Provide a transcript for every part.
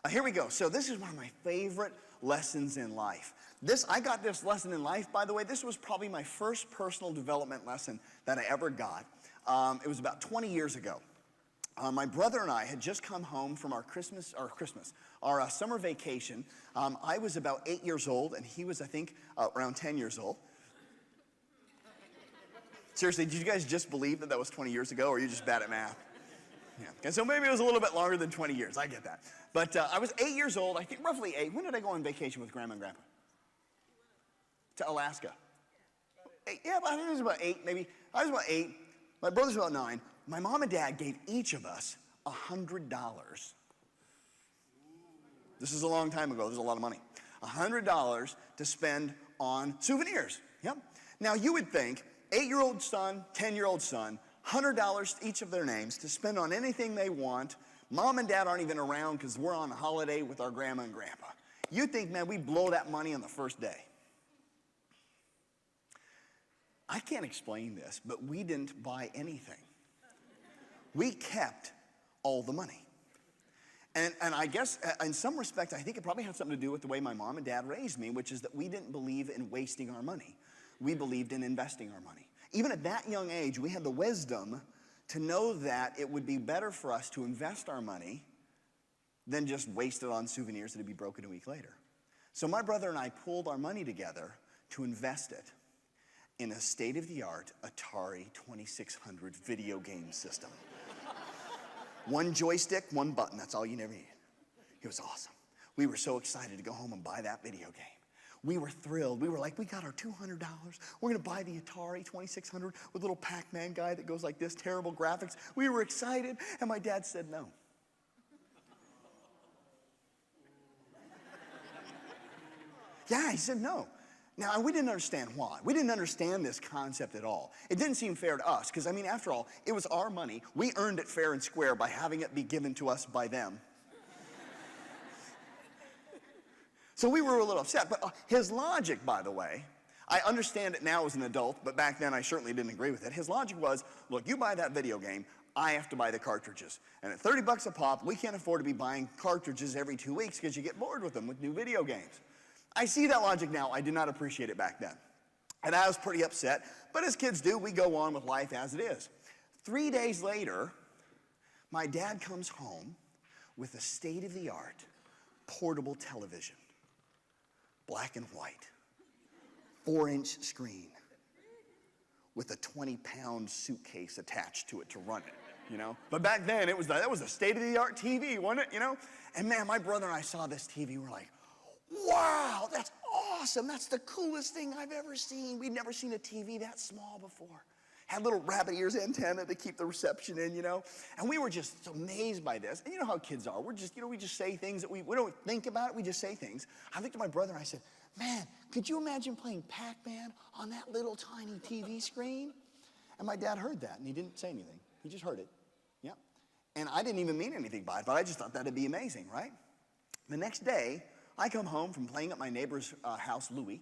Here we go. So this is one of my favorite lessons in life. I got this lesson in life, by the way. This was probably my first personal development lesson that I ever got. It was about 20 years ago. My brother and I had just come home from our summer vacation. I was about 8 years old, and he was, I think, around 10 years old. Seriously, did you guys just believe that was 20 years ago, or are you just bad at math? Yeah. And so maybe it was a little bit longer than 20 years. I get that. But I was 8 years old, I think roughly 8. When did I go on vacation with Grandma and Grandpa? To Alaska. Yeah, I think it was about 8, maybe. I was about 8. My brother's about 9. My mom and dad gave each of us $100. This is a long time ago. There's a lot of money. $100 to spend on souvenirs. Yep. Now, you would think 8-year-old son, 10-year-old son, $100 each of their names to spend on anything they want. Mom and dad aren't even around because we're on a holiday with our grandma and grandpa. You'd think, man, we'd blow that money on the first day. I can't explain this, but we didn't buy anything. We kept all the money. And I guess in some respect, I think it probably had something to do with the way my mom and dad raised me, which is that we didn't believe in wasting our money. We believed in investing our money. Even at that young age, we had the wisdom to know that it would be better for us to invest our money than just waste it on souvenirs that would be broken a week later. So my brother and I pulled our money together to invest it in a state-of-the-art Atari 2600 video game system. One joystick, one button, that's all you never need. It was awesome. We were so excited to go home and buy that video game. We were thrilled. We were like, we got our $200. We're going to buy the Atari 2600 with a little Pac-Man guy that goes like this, terrible graphics. We were excited, and my dad said no. Yeah, he said no. Now, we didn't understand why. We didn't understand this concept at all. It didn't seem fair to us, because, I mean, after all, it was our money. We earned it fair and square by having it be given to us by them. So we were a little upset. But his logic, by the way, I understand it now as an adult, but back then I certainly didn't agree with it. His logic was, look, you buy that video game, I have to buy the cartridges. And at $30 a pop, we can't afford to be buying cartridges every 2 weeks because you get bored with them with new video games. I see that logic now. I did not appreciate it back then. And I was pretty upset. But as kids do, we go on with life as it is. 3 days later, my dad comes home with a state-of-the-art portable television. Black and white. 4-inch screen. With a 20-pound suitcase attached to it to run it, you know? But back then, that was a state-of-the-art TV, wasn't it, you know? And man, my brother and I saw this TV, we're like, wow, that's awesome. That's the coolest thing I've ever seen. We'd never seen a TV that small before. Had little rabbit ears antenna to keep the reception in, you know. And we were just amazed by this. And you know how kids are. We're just, we just say things that we don't think about it. We just say things. I looked at my brother and I said, man, could you imagine playing Pac-Man on that little tiny TV screen? And my dad heard that and he didn't say anything. He just heard it. Yeah. And I didn't even mean anything by it, but I just thought that'd be amazing, right? The next day, I come home from playing at my neighbor's house, Louis.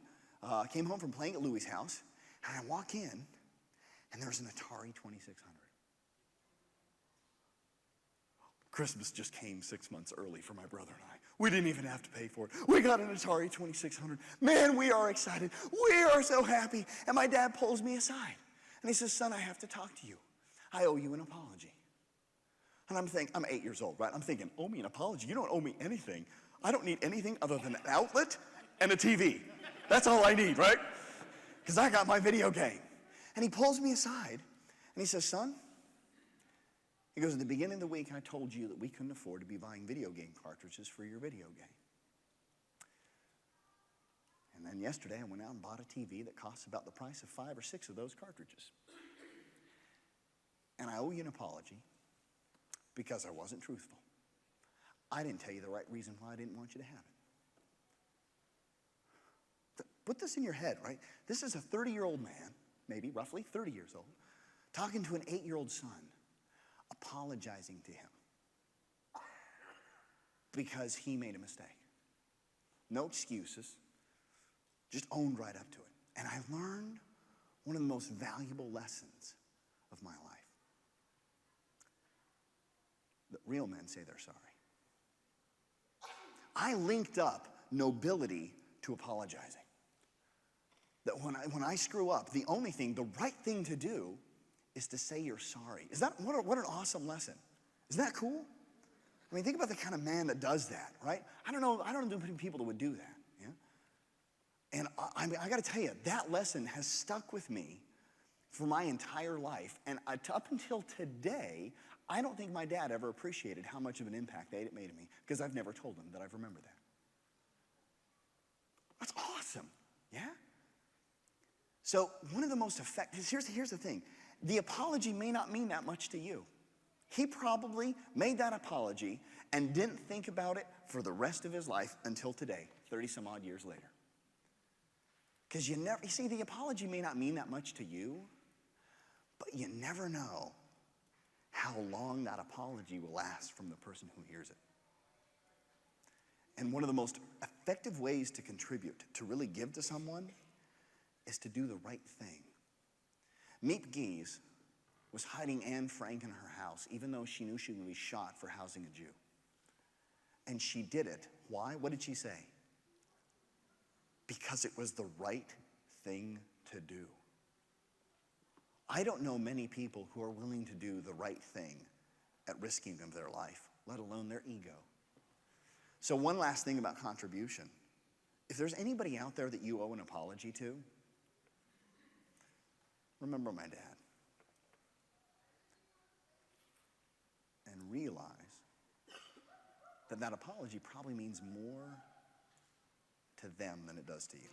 Came home from playing at Louis' house, and I walk in, and there's an Atari 2600. Christmas just came 6 months early for my brother and I. We didn't even have to pay for it. We got an Atari 2600. Man, we are excited. We are so happy. And my dad pulls me aside, and he says, son, I have to talk to you. I owe you an apology. And I'm 8 years old, right? I'm thinking, owe me an apology? You don't owe me anything. I don't need anything other than an outlet and a TV. That's all I need, right? Because I got my video game. And he pulls me aside, and he says, son, he goes, at the beginning of the week, I told you that we couldn't afford to be buying video game cartridges for your video game. And then yesterday, I went out and bought a TV that costs about the price of 5 or 6 of those cartridges. And I owe you an apology because I wasn't truthful. I didn't tell you the right reason why I didn't want you to have it. Put this in your head, right? This is a 30-year-old man, maybe roughly 30 years old, talking to an 8-year-old son, apologizing to him because he made a mistake. No excuses, just owned right up to it. And I learned one of the most valuable lessons of my life. That real men say they're sorry. I linked up nobility to apologizing. That when I screw up, the right thing to do is to say you're sorry. What an awesome lesson. Isn't that cool? I mean, think about the kind of man that does that, right? I don't know people that would do that, yeah? And I got to tell you, that lesson has stuck with me for my entire life. And up until today, I don't think my dad ever appreciated how much of an impact it made on me, because I've never told him that I've remembered that. That's awesome, yeah? So one of the most effective, here's the thing. The apology may not mean that much to you. He probably made that apology and didn't think about it for the rest of his life until today, 30 some odd years later. Because you see, the apology may not mean that much to you, but you never know how long that apology will last from the person who hears it. And one of the most effective ways to contribute, to really give to someone, is to do the right thing. Meet Geese was hiding Anne Frank in her house, even though she knew she would be shot for housing a Jew. And she did it. Why? What did she say? Because it was the right thing to do. I don't know many people who are willing to do the right thing at risking of their life, let alone their ego. So one last thing about contribution. If there's anybody out there that you owe an apology to, remember my dad. And realize that apology probably means more to them than it does to you.